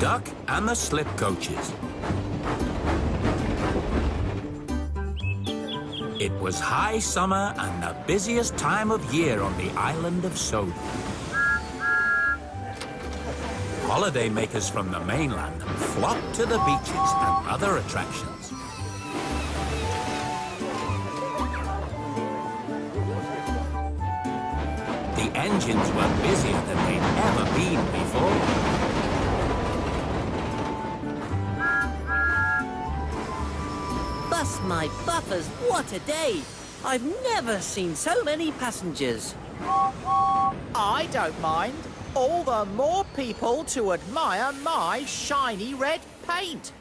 Duck and the Slip Coaches. It was high summer and the busiest time of year on the island of Sodor. Holidaymakers from the mainland flocked to the beaches and other attractions. The engines were busier than they'd ever been before. Bust my buffers, what a day! I've never seen so many passengers. I don't mind. All the more people to admire my shiny red paint.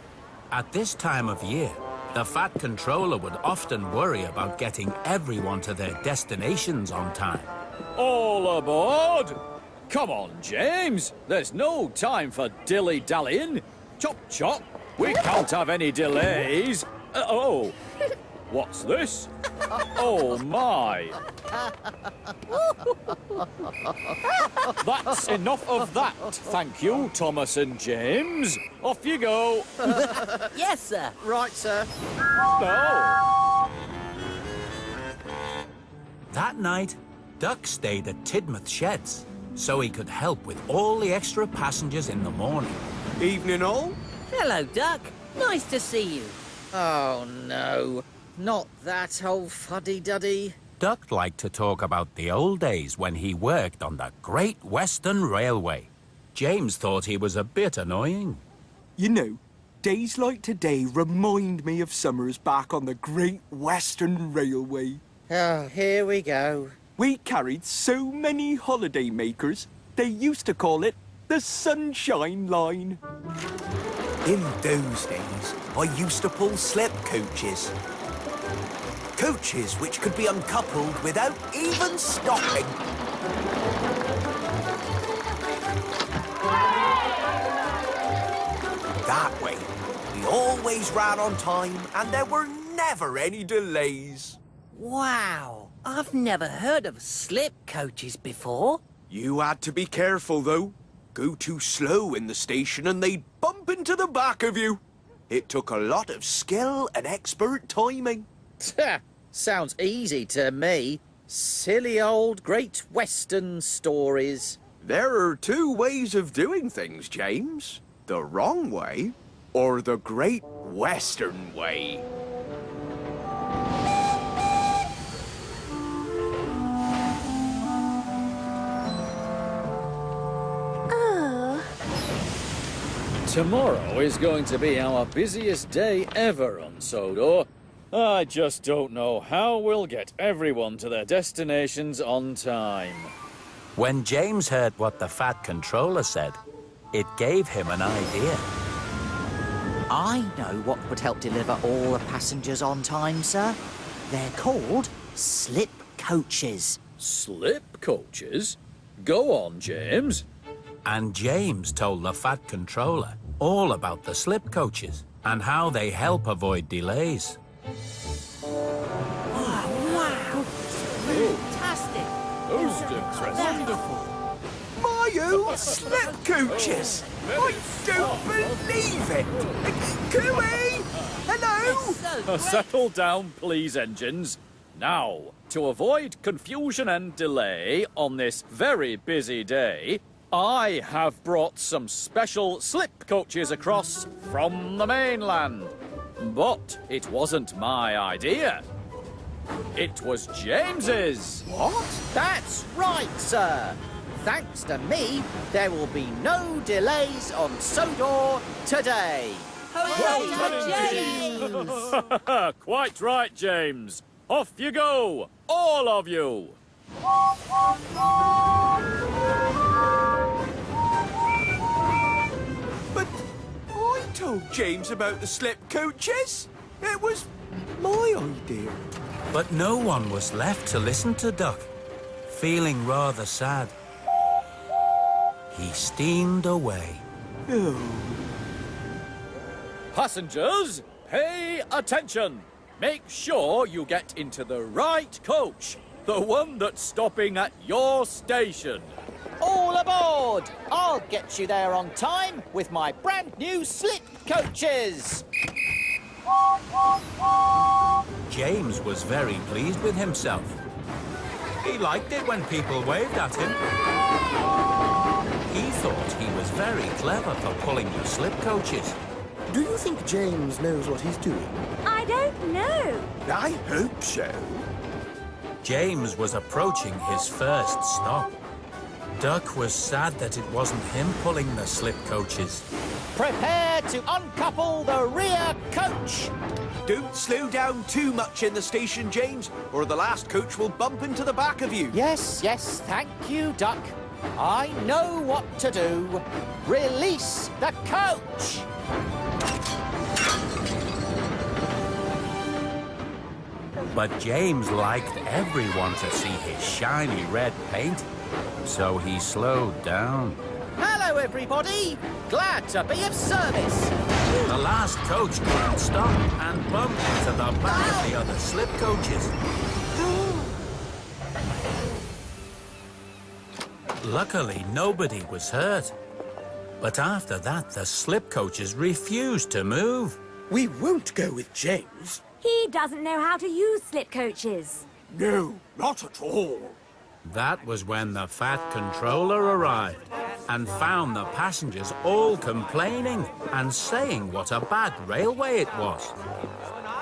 At this time of year, the Fat Controller would often worry about getting everyone to their destinations on time. All aboard! Come on, James. There's no time for dilly-dallying. Chop, chop. We can't have any delays. Oh, what's this? Oh, my. That's enough of that, thank you, Thomas and James. Off you go. Yes, sir. Right, sir. No. That night, Duck stayed at Tidmouth Sheds so he could help with all the extra passengers in the morning. Evening all. Hello, Duck. Nice to see you. Oh, no. Not that old fuddy-duddy. Duck liked to talk about the old days when he worked on the Great Western Railway. James thought he was a bit annoying. You know, days like today remind me of summers back on the Great Western Railway. Oh, here we go. We carried so many holiday makers, they used to call it the Sunshine Line. In those days, I used to pull slip coaches. Coaches which could be uncoupled without even stopping. That way, we always ran on time and there were never any delays. Wow. I've never heard of slip coaches before. You had to be careful, though. Go too slow in the station and they'd bump into the back of you. It took a lot of skill and expert timing. Sounds easy to me. Silly old Great Western stories. There are two ways of doing things, James. The wrong way or the Great Western way. Tomorrow is going to be our busiest day ever on Sodor. I just don't know how we'll get everyone to their destinations on time. When James heard what the Fat Controller said, it gave him an idea. I know what would help deliver all the passengers on time, sir. They're called slip coaches. Slip coaches? Go on, James. And James told the Fat Controller all about the slip coaches and how they help avoid delays. Wow. Fantastic. Most impressive. Wonderful. My old slip coaches! I don't believe it! Cooey! Hello! So great. Settle down, please, engines. Now, to avoid confusion and delay on this very busy day, I have brought some special slip coaches across from the mainland. But it wasn't my idea. It was James's. What? That's right, sir. Thanks to me, there will be no delays on Sodor today. Hooray for James! Quite right, James. Off you go, all of you. But I told James about the slip coaches. It was my idea. But no one was left to listen to Duck. Feeling rather sad, he steamed away. Oh. Passengers, pay attention. Make sure you get into the right coach, the one that's stopping at your station. all aboard! I'll get you there on time with my brand new slip coaches! James was very pleased with himself. He liked it when people waved at him. He thought he was very clever for pulling the slip coaches. Do you think James knows what he's doing? I don't know. I hope so. James was approaching his first stop. Duck was sad that it wasn't him pulling the slip coaches. Prepare to uncouple the rear coach! Don't slow down too much in the station, James, or the last coach will bump into the back of you. Yes, thank you, Duck. I know what to do. Release the coach! But James liked everyone to see his shiny red paint, so he slowed down. Hello, everybody! Glad to be of service. The last coach couldn't stop and bumped into the back of the other slip coaches. Luckily, nobody was hurt. But after that, the slip coaches refused to move. We won't go with James. He doesn't know how to use slip coaches. No, not at all. That was when the Fat Controller arrived and found the passengers all complaining and saying what a bad railway it was.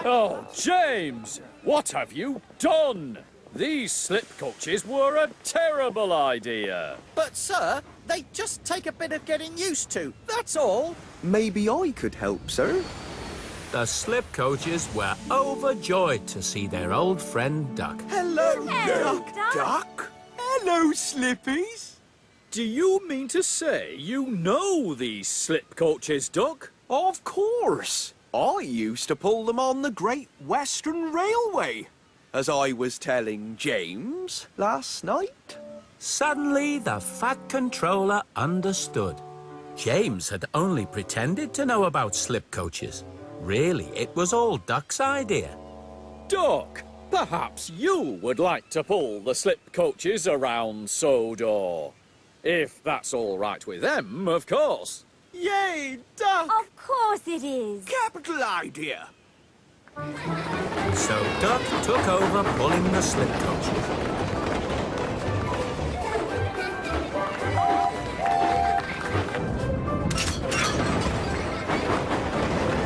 Oh, James! What have you done? These slip coaches were a terrible idea. But, sir, they just take a bit of getting used to, that's all. Maybe I could help, sir. The slip coaches were overjoyed to see their old friend Duck. Hello, Hello, Duck. Duck. Hello, Slippies. Do you mean to say you know these slip coaches, Duck? Of course. I used to pull them on the Great Western Railway, as I was telling James last night. Suddenly, the Fat Controller understood. James had only pretended to know about slip coaches. Really, it was all Duck's idea. Duck, perhaps you would like to pull the slip coaches around Sodor. If that's all right with them, of course. Yay, Duck! Of course it is. Capital idea. So Duck took over pulling the slip coaches.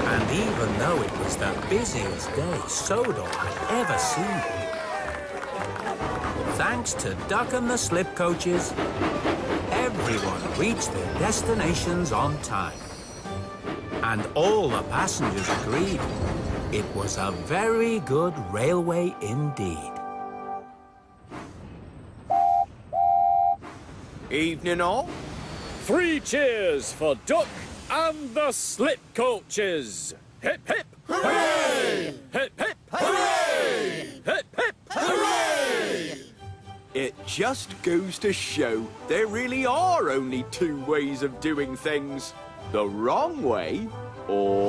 And even though it was the busiest day Sodor had ever seen, thanks to Duck and the slip coaches, everyone reached their destinations on time. And all the passengers agreed it was a very good railway indeed. Evening all. 3 cheers for Duck and the slip coaches. Hip, hip. Hooray! Hip, hip. Hooray! Hip, hip. Hooray! It just goes to show there really are only 2 ways of doing things. The wrong way or